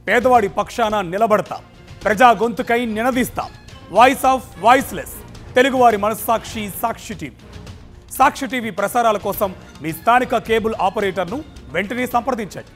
పేదవాడి పక్షాన నిలబడతాం, ప్రజా గొంతుకై నినదిస్తాం. వాయిస్ ఆఫ్ వాయిస్లెస్, తెలుగువారి మనస్సాక్షి సాక్షి టీవీ. సాక్షి టీవీ ప్రసారాల కోసం మీ స్థానిక కేబుల్ ఆపరేటర్ను వెంటనే సంప్రదించండి.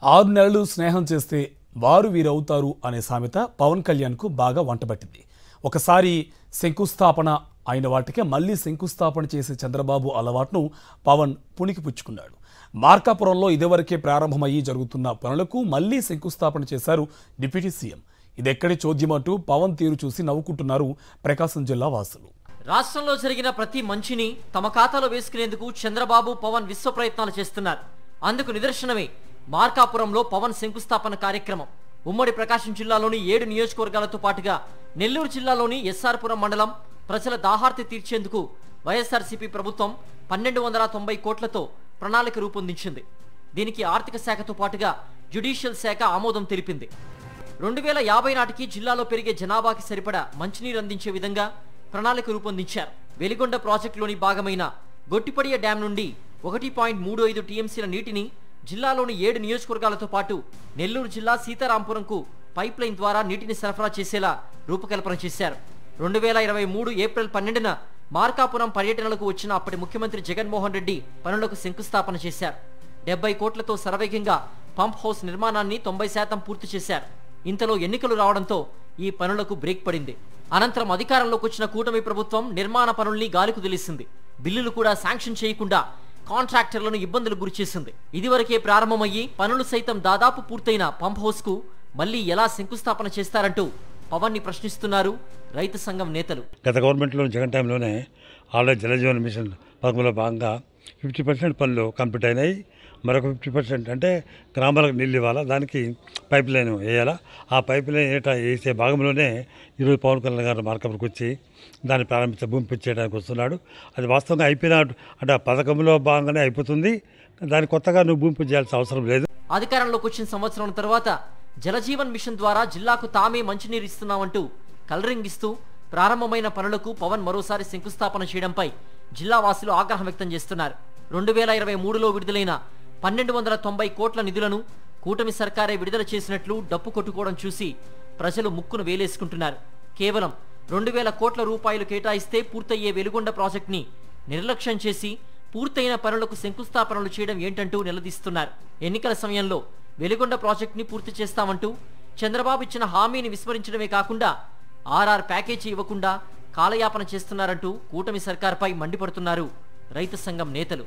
6 నెలలు స్నేహం చేస్తే వారు వీరవుతారు అనే సామెత పవన్ కళ్యాణ్కు బాగా వంటబట్టింది. ఒకసారి శంకుస్థాపన అయిన వాటికే మళ్లీ శంకుస్థాపన చేసే చంద్రబాబు అలవాటును పవన్ పుణికిపుచ్చుకున్నాడు. మార్కాపురంలో ఇదివరకే ప్రారంభమయ్యి జరుగుతున్న పనులకు మళ్లీ శంకుస్థాపన చేశారు డిప్యూటీ సీఎం. ఇదెక్కడి చోద్యమంటూ పవన్ తీరు చూసి నవ్వుకుంటున్నారు ప్రకాశం జిల్లా వాసులు. రాష్ట్రంలో జరిగిన ప్రతి మంచిని తమ ఖాతాలో వేసుకునేందుకు చంద్రబాబు పవన్ విశ్వ ప్రయత్నాలు చేస్తున్నారు. అందుకు నిదర్శనమే మార్కాపురంలో పవన్ శంకుస్థాపన కార్యక్రమం. ఉమ్మడి ప్రకాశం జిల్లాలోని 7 నియోజకవర్గాలతో పాటుగా నెల్లూరు జిల్లాలోని ఎస్ఆర్పురం మండలం ప్రజల దాహార్తి తీర్చేందుకు వైఎస్ఆర్సీపీ ప్రభుత్వం 1290 కోట్లతో ప్రణాళిక రూపొందించింది. దీనికి ఆర్థిక శాఖతో పాటుగా జ్యుడిషియల్ శాఖ ఆమోదం తెలిపింది. 2050 నాటికి జిల్లాలో పెరిగే జనాభాకి సరిపడా మంచినీరు అందించే విధంగా ప్రణాళిక రూపొందించారు. వెలిగొండ ప్రాజెక్టులోని భాగమైన గొట్టిపడియ డ్యాం నుండి 1.35 టీఎంసీల నీటిని జిల్లాలోని 7 నియోజకవర్గాలతో పాటు నెల్లూరు జిల్లా సీతారాంపురంకు పైప్ లైన్ ద్వారా నీటిని సరఫరా చేసేలా రూపకల్పన చేశారు. 2023 ఏప్రిల్ 12న మార్కాపురం పర్యటనలకు వచ్చిన అప్పటి ముఖ్యమంత్రి జగన్మోహన్ రెడ్డి పనులకు శంకుస్థాపన చేశారు. 70 కోట్లతో శరవేగంగా పంప్ హౌస్ నిర్మాణాన్ని 90% పూర్తి చేశారు. ఇంతలో ఎన్నికలు రావడంతో ఈ పనులకు బ్రేక్ పడింది. అనంతరం అధికారంలోకి వచ్చిన కూటమి ప్రభుత్వం నిర్మాణ పనుల్ని గాలికి వదిలేసింది. బిల్లులు కూడా శాంక్షన్ చేయకుండా కాంట్రాక్టర్లను ఇబ్బందులు గురిచేసింది. ఇదివరకే ప్రారంభమయ్యి పనులు సైతం దాదాపు పూర్తయిన పంప్ హౌస్ కు మళ్లీ ఎలా శంకుస్థాపన చేస్తారంటూ పవన్ ని ప్రశ్నిస్తున్నారు రైతు సంఘం నేతలు. గత గవర్నమెంట్లో జగన్ టైంలోనే ఆల్రెడీ జలజీవన్ మిషన్ పథకంలో భాగంగా 50% పనులు కంప్లీట్ అయినాయి. మరొక 50% అంటే గ్రామాలకు నీళ్ళు ఇవ్వాలా, దానికి పైప్ లైన్ వేయాలా. ఆ పైప్ లైన్ వేసే భాగంలోనే ఈరోజు పవన్ కళ్యాణ్ గారు మార్కాపురంకి వచ్చి దాన్ని ప్రారంభించే భూమి పూజ చేయడానికి వస్తున్నాడు. అది వాస్తవంగా అయిపోయిన అంటే ఆ పథకంలో భాగంగానే అయిపోతుంది. దాని కొత్తగా నువ్వు భూమి పూజ చేయాల్సిన అవసరం లేదు. అధికారంలోకి వచ్చిన సంవత్సరం తర్వాత జలజీవన్ మిషన్ ద్వారా జిల్లాకు తామే మంచినీరు ఇస్తున్నామంటూ కలరింగ్ ఇస్తూ ప్రారంభమైన పనులకు పవన్ మరోసారి శంకుస్థాపన చేయడంపై జిల్లా వాసులు ఆగ్రహం వ్యక్తం చేస్తున్నారు. 2023లో విడుదలైన 1290 కోట్ల నిధులను కూటమి సర్కారే విడుదల చేసినట్లు డప్పు కొట్టుకోవడం చూసి ప్రజలు ముక్కును వేలేసుకుంటున్నారు. కేవలం 2000 కోట్ల రూపాయలు కేటాయిస్తే పూర్తయ్యే వెలుగొండ ప్రాజెక్టుని నిర్లక్ష్యం చేసి పూర్తయిన పనులకు శంకుస్థాపనలు చేయడం ఏంటంటూ నిలదీస్తున్నారు. ఎన్నికల సమయంలో వెలుగొండ ప్రాజెక్టుని పూర్తి చేస్తామంటూ చంద్రబాబు ఇచ్చిన హామీని విస్మరించడమే కాకుండా ఆర్ఆర్ ప్యాకేజీ ఇవ్వకుండా కాలయాపన చేస్తున్నారంటూ కూటమి సర్కార్పై మండిపడుతున్నారు రైతు సంఘం నేతలు.